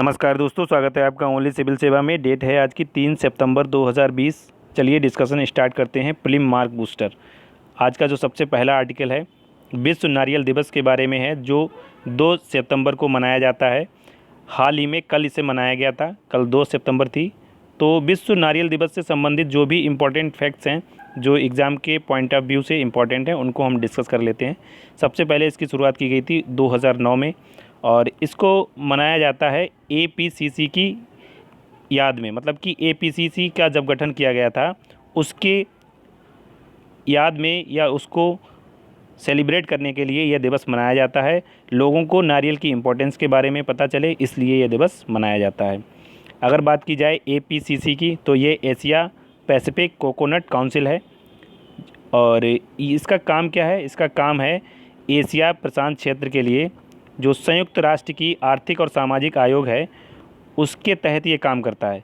नमस्कार दोस्तों, स्वागत है आपका ओनली सिविल सेवा में। डेट है आज की 3 सितंबर 2020। चलिए डिस्कशन स्टार्ट करते हैं। Prelim mark booster. आज का जो सबसे पहला आर्टिकल है विश्व नारियल दिवस के बारे में है, जो 2 सितंबर को मनाया जाता है। हाल ही में कल इसे मनाया गया था, कल 2 सितंबर थी। तो विश्व नारियल दिवस से संबंधित जो भी इम्पोर्टेंट फैक्ट्स हैं, जो एग्ज़ाम के पॉइंट ऑफ व्यू से इम्पॉर्टेंट हैं, उनको हम डिस्कस कर लेते हैं। सबसे पहले इसकी शुरुआत की गई थी 2009 में, और इसको मनाया जाता है एपीसीसी की याद में। मतलब कि एपीसीसी का जब गठन किया गया था उसके याद में या उसको सेलिब्रेट करने के लिए यह दिवस मनाया जाता है। लोगों को नारियल की इम्पोर्टेंस के बारे में पता चले, इसलिए यह दिवस मनाया जाता है। अगर बात की जाए एपीसीसी की, तो ये एशिया पैसिफिक कोकोनट काउंसिल है। और इसका काम क्या है? इसका काम है एशिया प्रशांत क्षेत्र के लिए जो संयुक्त राष्ट्र की आर्थिक और सामाजिक आयोग है, उसके तहत ये काम करता है।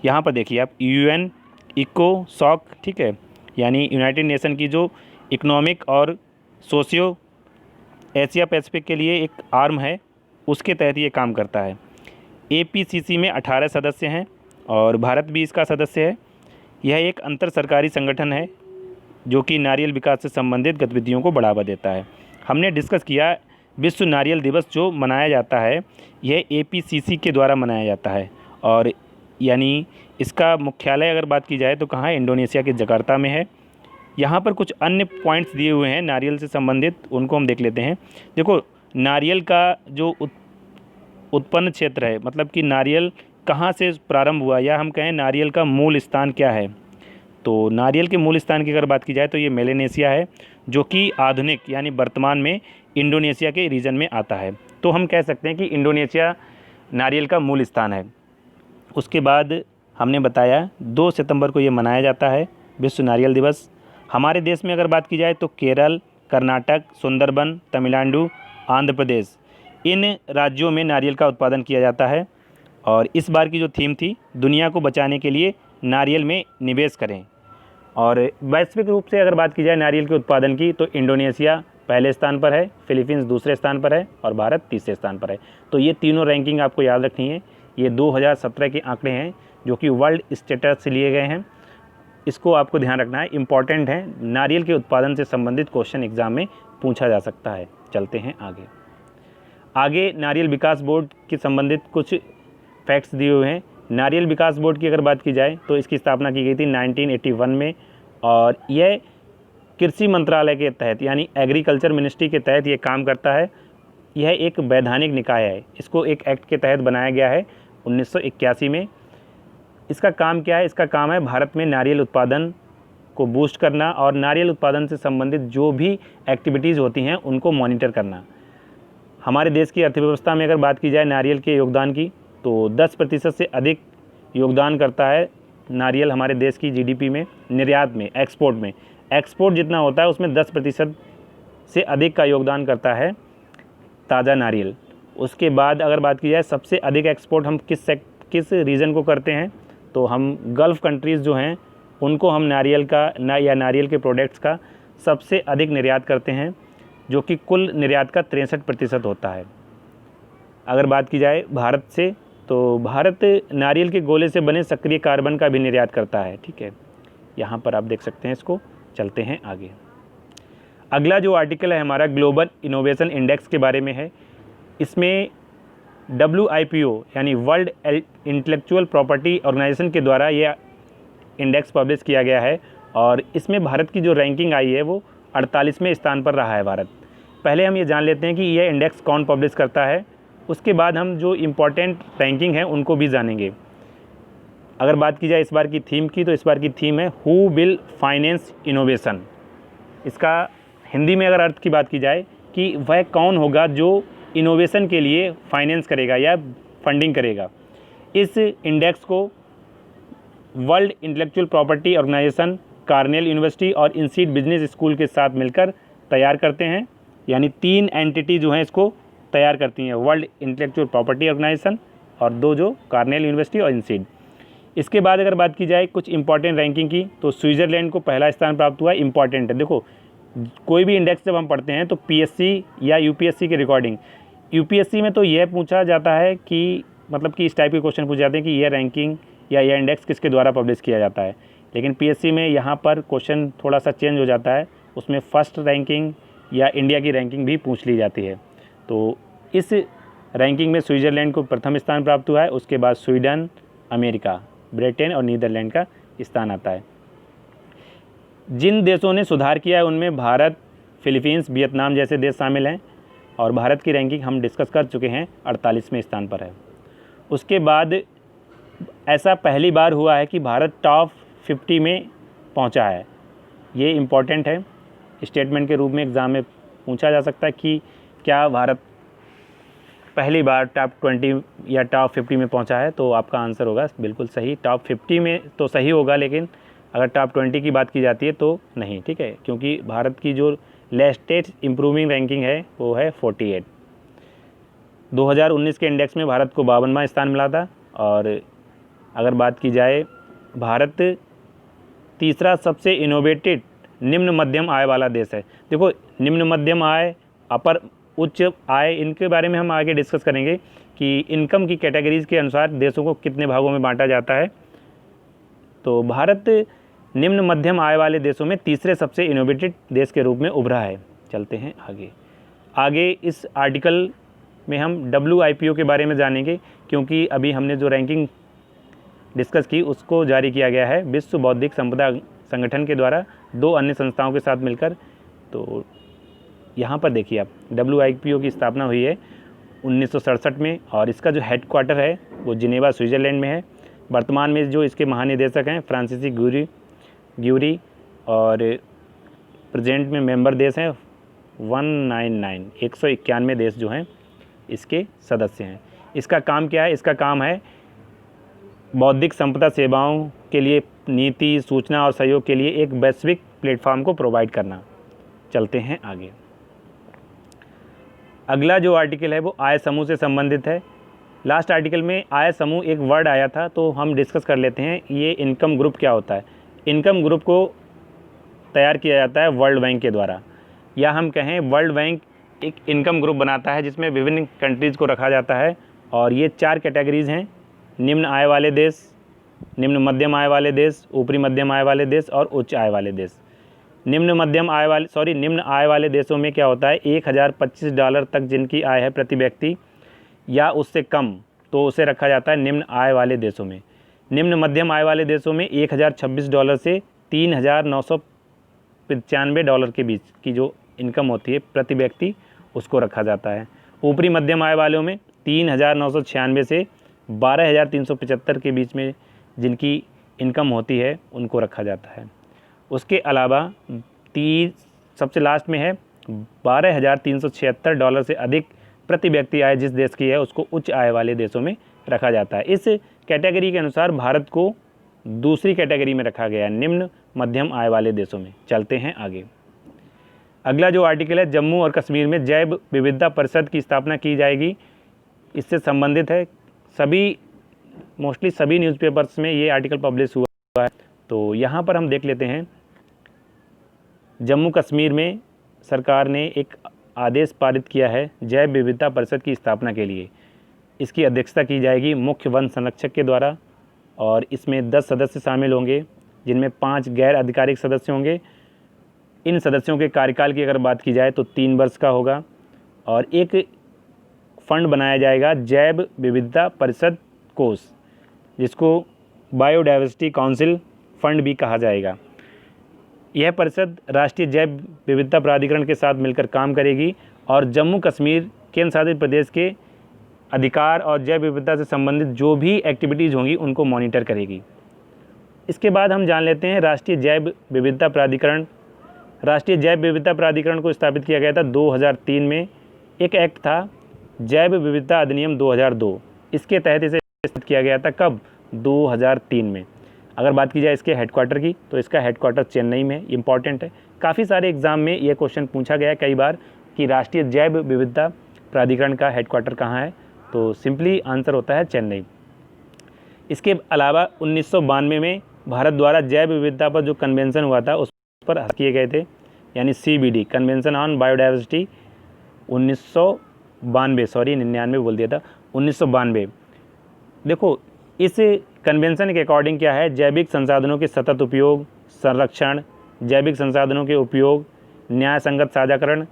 यहाँ पर देखिए आप, यूएन इको सॉक, ठीक है, यानी यूनाइटेड नेशन की जो इकोनॉमिक और सोशियो एशिया पैसिफिक के लिए एक आर्म है, उसके तहत ये काम करता है। एपीसीसी में 18 सदस्य हैं और भारत भी इसका सदस्य है। यह एक अंतर सरकारी संगठन है जो कि नारियल विकास से संबंधित गतिविधियों को बढ़ावा देता है। हमने डिस्कस किया विश्व नारियल दिवस जो मनाया जाता है, यह एपीसीसी के द्वारा मनाया जाता है। और यानी इसका मुख्यालय अगर बात की जाए तो कहाँ है? इंडोनेशिया के जकार्ता में है। यहाँ पर कुछ अन्य पॉइंट्स दिए हुए हैं नारियल से संबंधित, उनको हम देख लेते हैं। देखो, नारियल का जो उत्पन्न क्षेत्र है, मतलब कि नारियल कहाँ से प्रारंभ हुआ, या हम कहें नारियल का मूल स्थान क्या है, तो नारियल के मूल स्थान की अगर बात की जाए तो ये मेलेनेशिया है, जो कि आधुनिक यानी वर्तमान में इंडोनेशिया के रीजन में आता है। तो हम कह सकते हैं कि इंडोनेशिया नारियल का मूल स्थान है। उसके बाद हमने बताया 2 सितंबर को ये मनाया जाता है विश्व नारियल दिवस। हमारे देश में अगर बात की जाए तो केरल, कर्नाटक, सुंदरबन, तमिलनाडु, आंध्र प्रदेश, इन राज्यों में नारियल का उत्पादन किया जाता है। और इस बार की जो थीम थी, दुनिया को बचाने के लिए नारियल में निवेश करें। और वैश्विक रूप से अगर बात की जाए नारियल के उत्पादन की, तो इंडोनेशिया पहले स्थान पर है, फिलीपींस दूसरे स्थान पर है और भारत तीसरे स्थान पर है। तो ये तीनों रैंकिंग आपको याद रखनी है। ये 2017 के आंकड़े हैं जो कि वर्ल्ड स्टेटस से लिए गए हैं। इसको आपको ध्यान रखना है, इम्पॉर्टेंट है। नारियल के उत्पादन से संबंधित क्वेश्चन एग्जाम में पूछा जा सकता है। चलते हैं आगे नारियल विकास बोर्ड के संबंधित कुछ फैक्ट्स दिए हुए हैं। नारियल विकास बोर्ड की अगर बात की जाए तो इसकी स्थापना की गई थी 1981 में, और यह कृषि मंत्रालय के तहत यानी एग्रीकल्चर मिनिस्ट्री के तहत ये काम करता है। यह एक वैधानिक निकाय है। इसको एक एक्ट के तहत बनाया गया है 1981 में। इसका काम क्या है? इसका काम है भारत में नारियल उत्पादन को बूस्ट करना और नारियल उत्पादन से संबंधित जो भी एक्टिविटीज़ होती हैं उनको मॉनिटर करना। हमारे देश की अर्थव्यवस्था में अगर बात की जाए नारियल के योगदान की, तो 10% से अधिक योगदान करता है नारियल हमारे देश की जीडीपी में, निर्यात में, एक्सपोर्ट में। एक्सपोर्ट जितना होता है उसमें 10% से अधिक का योगदान करता है ताज़ा नारियल। उसके बाद अगर बात की जाए सबसे अधिक एक्सपोर्ट हम किस रीजन को करते हैं, तो हम गल्फ़ कंट्रीज़ जो हैं उनको हम नारियल का या नारियल के प्रोडक्ट्स का सबसे अधिक निर्यात करते हैं, जो कि कुल निर्यात का 63% होता है। अगर बात की जाए भारत से, तो भारत नारियल के गोले से बने सक्रिय कार्बन का भी निर्यात करता है। ठीक है, यहाँ पर आप देख सकते हैं इसको। चलते हैं आगे। अगला जो आर्टिकल है हमारा ग्लोबल इनोवेशन इंडेक्स के बारे में है। इसमें WIPO यानी वर्ल्ड इंटेलेक्चुअल प्रॉपर्टी ऑर्गेनाइजेशन के द्वारा यह इंडेक्स पब्लिश किया गया है, और इसमें भारत की जो रैंकिंग आई है वो 48वें स्थान पर रहा है भारत। पहले हम ये जान लेते हैं कि यह इंडेक्स कौन पब्लिश करता है, उसके बाद हम जो इम्पोर्टेंट रैंकिंग है उनको भी जानेंगे। अगर बात की जाए इस बार की थीम की, तो इस बार की थीम है हु विल फाइनेंस इनोवेशन। इसका हिंदी में अगर अर्थ की बात की जाए कि वह कौन होगा जो इनोवेशन के लिए फाइनेंस करेगा या फंडिंग करेगा। इस इंडेक्स को world intellectual property organisation, Cornell university और इंसीड बिजनेस स्कूल के साथ मिलकर तैयार करते हैं। यानी 3 एंटिटी जो हैं इसको तैयार करती हैं, वर्ल्ड इंटेलेक्चुअल प्रॉपर्टी ऑर्गेनाइजेशन और 2 जो कार्नेल यूनिवर्सिटी और इंसीड। इसके बाद अगर बात की जाए कुछ इंपॉर्टेंट रैंकिंग की, तो स्विट्ज़रलैंड को पहला स्थान प्राप्त हुआ। इंपॉर्टेंट है, देखो कोई भी इंडेक्स जब हम पढ़ते हैं तो PSC या UPSC की रिकॉर्डिंग, UPSC में तो यह पूछा जाता है कि मतलब कि इस टाइप के क्वेश्चन पूछ जाते हैं कि यह रैंकिंग या यह इंडेक्स किसके द्वारा पब्लिश किया जाता है। लेकिन पीएससी में यहाँ पर क्वेश्चन थोड़ा सा चेंज हो जाता है, उसमें फर्स्ट रैंकिंग या इंडिया की रैंकिंग भी पूछ ली जाती है। तो इस रैंकिंग में स्विट्ज़रलैंड को प्रथम स्थान प्राप्त हुआ है, उसके बाद स्वीडन, अमेरिका, ब्रिटेन और नीदरलैंड का स्थान आता है। जिन देशों ने सुधार किया है उनमें भारत, फिलीपींस, वियतनाम जैसे देश शामिल हैं और भारत की रैंकिंग हम डिस्कस कर चुके हैं, 48वें स्थान पर है। उसके बाद ऐसा पहली बार हुआ है कि भारत टॉप 50 में पहुंचा है। ये इम्पॉर्टेंट है, स्टेटमेंट के रूप में एग्ज़ाम में पूछा जा सकता है कि क्या भारत पहली बार टॉप 20 या टॉप 50 में पहुंचा है। तो आपका आंसर होगा बिल्कुल सही, टॉप 50 में तो सही होगा, लेकिन अगर टॉप 20 की बात की जाती है तो नहीं, ठीक है, क्योंकि भारत की जो लेटेस्ट इम्प्रूविंग रैंकिंग है वो है 48। 2019 के इंडेक्स में भारत को 52वां स्थान मिला था। और अगर बात की जाए, भारत तीसरा सबसे इनोवेटिव निम्न मध्यम आय वाला देश है। देखो, निम्न मध्यम आय, अपर उच्च आय, इनके बारे में हम आगे डिस्कस करेंगे कि इनकम की कैटेगरीज़ के अनुसार देशों को कितने भागों में बांटा जाता है। तो भारत निम्न मध्यम आय वाले देशों में तीसरे सबसे इनोवेटिव देश के रूप में उभरा है। चलते हैं आगे इस आर्टिकल में हम WIPO के बारे में जानेंगे, क्योंकि अभी हमने जो रैंकिंग डिस्कस की उसको जारी किया गया है विश्व बौद्धिक संपदा संगठन के द्वारा 2 अन्य संस्थाओं के साथ मिलकर। तो यहाँ पर देखिए आप, WIPO की स्थापना हुई है 1967 में और इसका जो हेडक्वार्टर है वो जिनेवा, स्विट्ज़रलैंड में है। वर्तमान में जो इसके महानिदेशक हैं फ्रांसीसी ग्यूरी और प्रेजेंट में मेंबर देश हैं 191 देश जो हैं इसके सदस्य हैं। इसका काम क्या है? इसका काम है बौद्धिक संपदा सेवाओं के लिए नीति, सूचना और सहयोग के लिए एक वैश्विक प्लेटफॉर्म को प्रोवाइड करना। चलते हैं आगे। अगला जो आर्टिकल है वो आय समूह से संबंधित है। लास्ट आर्टिकल में आय समूह एक वर्ड आया था, तो हम डिस्कस कर लेते हैं ये इनकम ग्रुप क्या होता है। इनकम ग्रुप को तैयार किया जाता है वर्ल्ड बैंक के द्वारा, या हम कहें वर्ल्ड बैंक एक इनकम ग्रुप बनाता है जिसमें विभिन्न कंट्रीज़ को रखा जाता है। और ये 4 कैटेगरीज़ हैं: निम्न आय वाले देश, निम्न मध्यम आय वाले देश, ऊपरी मध्यम आय वाले देश और उच्च आय वाले देश। निम्न आय वाले देशों में क्या होता है, $1025 तक जिनकी आय है प्रति व्यक्ति या उससे कम, तो उसे रखा जाता है निम्न आय वाले देशों में। निम्न मध्यम आय वाले देशों में $1026 से $3,995 के बीच की जो इनकम होती है प्रति व्यक्ति, उसको रखा जाता है। ऊपरी मध्यम आय वालों में 3,996 से 12,375 के बीच में जिनकी इनकम होती है उनको रखा जाता है। उसके अलावा सबसे लास्ट में है $12,376 से अधिक प्रति व्यक्ति आय जिस देश की है उसको उच्च आय वाले देशों में रखा जाता है। इस कैटेगरी के अनुसार भारत को दूसरी कैटेगरी में रखा गया है, निम्न मध्यम आय वाले देशों में। चलते हैं आगे। अगला जो आर्टिकल है, जम्मू और कश्मीर में जैव विविधता परिषद की स्थापना की जाएगी, इससे संबंधित है। मोस्टली सभी न्यूज़पेपर्स में ये आर्टिकल पब्लिश हुआ है। तो यहाँ पर हम देख लेते हैं, जम्मू कश्मीर में सरकार ने एक आदेश पारित किया है जैव विविधता परिषद की स्थापना के लिए। इसकी अध्यक्षता की जाएगी मुख्य वन संरक्षक के द्वारा और इसमें 10 सदस्य शामिल होंगे, जिनमें 5 गैर आधिकारिक सदस्य होंगे। इन सदस्यों के कार्यकाल की अगर बात की जाए तो 3 वर्ष का होगा और एक फंड बनाया जाएगा जैव विविधता परिषद कोष, जिसको बायोडाइवर्सिटी काउंसिल फंड भी कहा जाएगा। यह परिषद राष्ट्रीय जैव विविधता प्राधिकरण के साथ मिलकर काम करेगी और जम्मू कश्मीर केंद्र शासित प्रदेश के अधिकार और जैव विविधता से संबंधित जो भी एक्टिविटीज़ होंगी उनको मॉनिटर करेगी। इसके बाद हम जान लेते हैं राष्ट्रीय जैव विविधता प्राधिकरण। राष्ट्रीय जैव विविधता प्राधिकरण को स्थापित किया गया था 2003 में। एक एक्ट था जैव विविधता अधिनियम 2002, इसके तहत इसे स्थापित किया गया था। कब? 2003 में। अगर बात की जाए इसके हेडक्वार्टर की, तो इसका हेडक्वार्टर चेन्नई में। इंपॉर्टेंट है, काफ़ी सारे एग्जाम में ये क्वेश्चन पूछा गया है कई बार कि राष्ट्रीय जैव विविधता प्राधिकरण का हेडक्वार्टर कहाँ है, तो सिंपली आंसर होता है चेन्नई। इसके अलावा 1992 में भारत द्वारा जैव विविधता पर जो कन्वेंशन हुआ था उस पर हस्ताक्षर किए गए थे, यानी CBD, कन्वेंशन ऑन बायोडाइवर्सिटी 1992, 99 बोल दिया था, 1992। देखो इस कन्वेंशन के अकॉर्डिंग क्या है, जैविक संसाधनों के सतत उपयोग, संरक्षण, जैविक संसाधनों के उपयोग, न्याय संगत साझाकरण,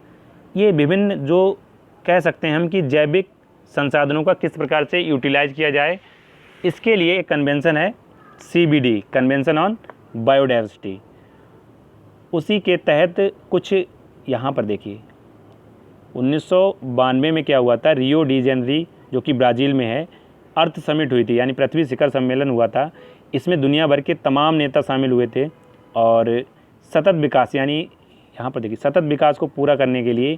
ये विभिन्न जो कह सकते हैं हम कि जैविक संसाधनों का किस प्रकार से यूटिलाइज किया जाए, इसके लिए एक कन्वेंशन है CBD, कन्वेंशन ऑन बायोडाइवर्सिटी। उसी के तहत कुछ यहाँ पर देखिए 1992 में क्या हुआ था, रियो डी जेनेरो जो कि ब्राज़ील में है, अर्थ समिट हुई थी, यानी पृथ्वी शिखर सम्मेलन हुआ था। इसमें दुनिया भर के तमाम नेता शामिल हुए थे और सतत विकास, यानी यहाँ पर देखिए सतत विकास को पूरा करने के लिए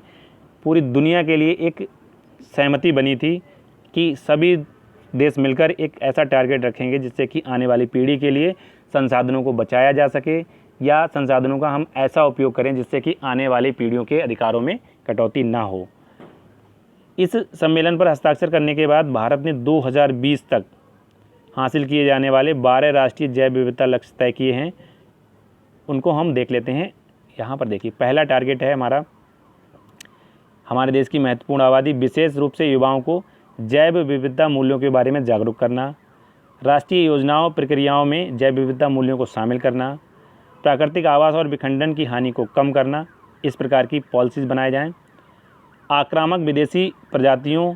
पूरी दुनिया के लिए एक सहमति बनी थी कि सभी देश मिलकर एक ऐसा टारगेट रखेंगे जिससे कि आने वाली पीढ़ी के लिए संसाधनों को बचाया जा सके या संसाधनों का हम ऐसा उपयोग करें जिससे कि आने वाली पीढ़ियों के अधिकारों में कटौती ना हो। इस सम्मेलन पर हस्ताक्षर करने के बाद भारत ने 2020 तक हासिल किए जाने वाले 12 राष्ट्रीय जैव विविधता लक्ष्य तय किए हैं। उनको हम देख लेते हैं। यहाँ पर देखिए पहला टारगेट है हमारे देश की महत्वपूर्ण आबादी, विशेष रूप से युवाओं को जैव विविधता मूल्यों के बारे में जागरूक करना, राष्ट्रीय योजनाओं प्रक्रियाओं में जैव विविधता मूल्यों को शामिल करना, प्राकृतिक आवास और विखंडन की हानि को कम करना, इस प्रकार की पॉलिसीज़ बनाए जाएं, आक्रामक विदेशी प्रजातियों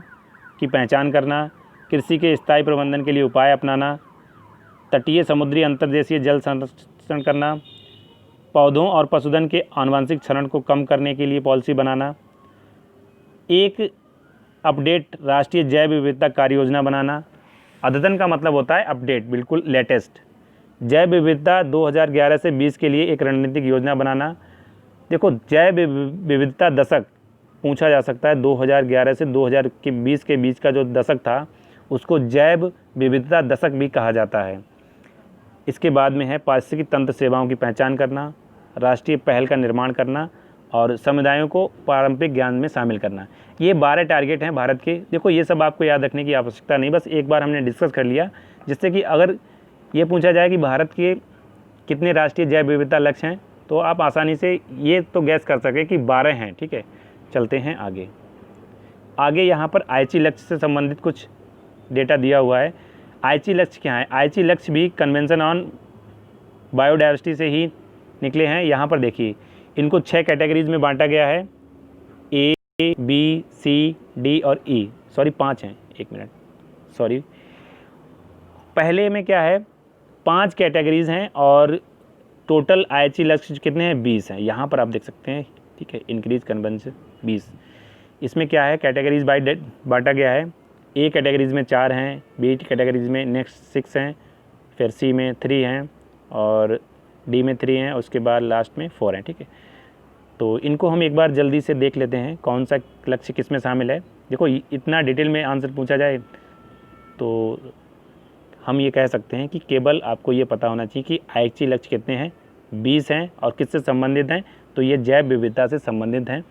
की पहचान करना, कृषि के स्थायी प्रबंधन के लिए उपाय अपनाना, तटीय समुद्री अंतर्देशीय जल संरक्षण करना, पौधों और पशुधन के आनुवंशिक क्षरण को कम करने के लिए पॉलिसी बनाना, एक अपडेट राष्ट्रीय जैव विविधता कार्य योजना बनाना। अद्यतन का मतलब होता है अपडेट, बिल्कुल लेटेस्ट। जैव विविधता 2011 से 20 के लिए एक रणनीतिक योजना बनाना। देखो जैव विविधता दशक पूछा जा सकता है, 2011 से 2020 के बीच का जो दशक था उसको जैव विविधता दशक भी कहा जाता है। इसके बाद में है पारिस्थितिकी तंत्र सेवाओं की पहचान करना, राष्ट्रीय पहल का निर्माण करना और समुदायों को पारंपरिक ज्ञान में शामिल करना। ये 12 टारगेट हैं भारत के। देखो ये सब आपको याद रखने की आवश्यकता नहीं, बस एक बार हमने डिस्कस कर लिया, जिससे कि अगर ये पूछा जाए कि भारत के कितने राष्ट्रीय जैव विविधता लक्ष्य हैं तो आप आसानी से ये तो गैस कर सकें कि 12 हैं। ठीक है, चलते हैं आगे यहाँ पर आईची लक्ष्य से संबंधित कुछ डेटा दिया हुआ है। आईची लक्ष्य क्या है? आईची लक्ष्य भी कन्वेंशन ऑन बायोडाइवर्सिटी से ही निकले हैं। यहाँ पर देखिए इनको 6 कैटेगरीज में बांटा गया है, A, B, C, D और E, सॉरी 5 हैं, एक मिनट सॉरी। पहले में क्या है 5 कैटेगरीज हैं और टोटल आईची लक्ष्य कितने हैं 20 हैं। यहाँ पर आप देख सकते हैं, ठीक है, इंक्रीज कन्वेंशन 20। इसमें क्या है कैटेगरीज बाय बांटा गया है। A कैटेगरीज में 4 हैं, B कैटेगरीज में नेक्स्ट 6 हैं, फिर C में 3 हैं और D में 3 हैं, उसके बाद लास्ट में 4 हैं। ठीक है, तो इनको हम एक बार जल्दी से देख लेते हैं कौन सा लक्ष्य किस में शामिल है। देखो इतना डिटेल में आंसर पूछा जाए तो हम ये कह सकते हैं कि केवल आपको ये पता होना चाहिए कि आईची लक्ष्य कितने हैं, 20 हैं और किससे संबंधित हैं, तो ये जैव विविधता से संबंधित हैं।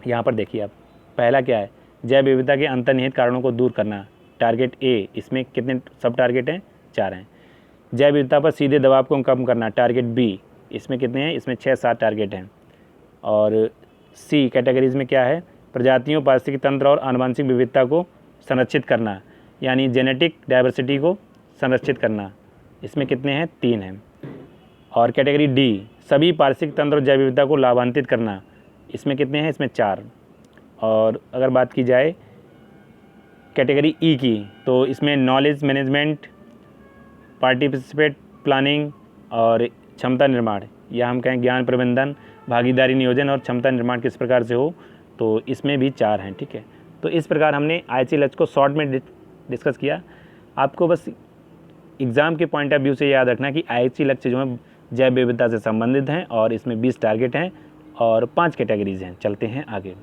यहाँ पर देखिए आप, पहला क्या है, जैव विविधता के अंतर्निहित कारणों को दूर करना, टारगेट A। इसमें कितने सब टारगेट हैं? 4 हैं। जैव विविधता पर सीधे दबाव को कम करना, टारगेट B। इसमें कितने हैं? इसमें 6-7 टारगेट हैं। और C कैटेगरीज में क्या है, प्रजातियों, पारिस्थितिकी तंत्र और आनुवंशिक विविधता को संरक्षित करना, यानी जेनेटिक डाइवर्सिटी को संरक्षित करना। इसमें कितने हैं? 3 हैं। और कैटेगरी D, सभी पारिस्थितिक तंत्र और जैव विविधता को लाभान्वित करना। इसमें कितने हैं? इसमें 4। और अगर बात की जाए कैटेगरी E की, तो इसमें नॉलेज मैनेजमेंट, पार्टिसिपेट प्लानिंग और क्षमता निर्माण, या हम कहें ज्ञान प्रबंधन, भागीदारी नियोजन और क्षमता निर्माण किस प्रकार से हो, तो इसमें भी 4 हैं। ठीक है, तो इस प्रकार हमने आईची लक्ष्य को शॉर्ट में डिस्कस किया। आपको बस एग्ज़ाम के पॉइंट ऑफ व्यू से याद रखना कि आईची लक्ष्य जो है जैव विविधता से संबंधित हैं और इसमें 20 टारगेट हैं और 5 कैटेगरीज हैं। चलते हैं आगे।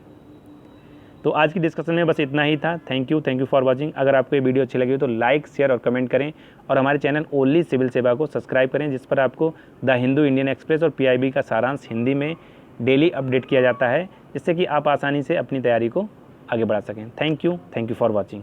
तो आज की डिस्कशन में बस इतना ही था। Thank you for watching. अगर आपको ये वीडियो अच्छी लगी हो तो लाइक, शेयर और कमेंट करें और हमारे चैनल ओनली सिविल सेवा को सब्सक्राइब करें, जिस पर आपको द हिंदू, इंडियन एक्सप्रेस और PIB का सारांश हिंदी में डेली अपडेट किया जाता है, जिससे कि आप आसानी से अपनी तैयारी को आगे बढ़ा सकें। Thank you for watching.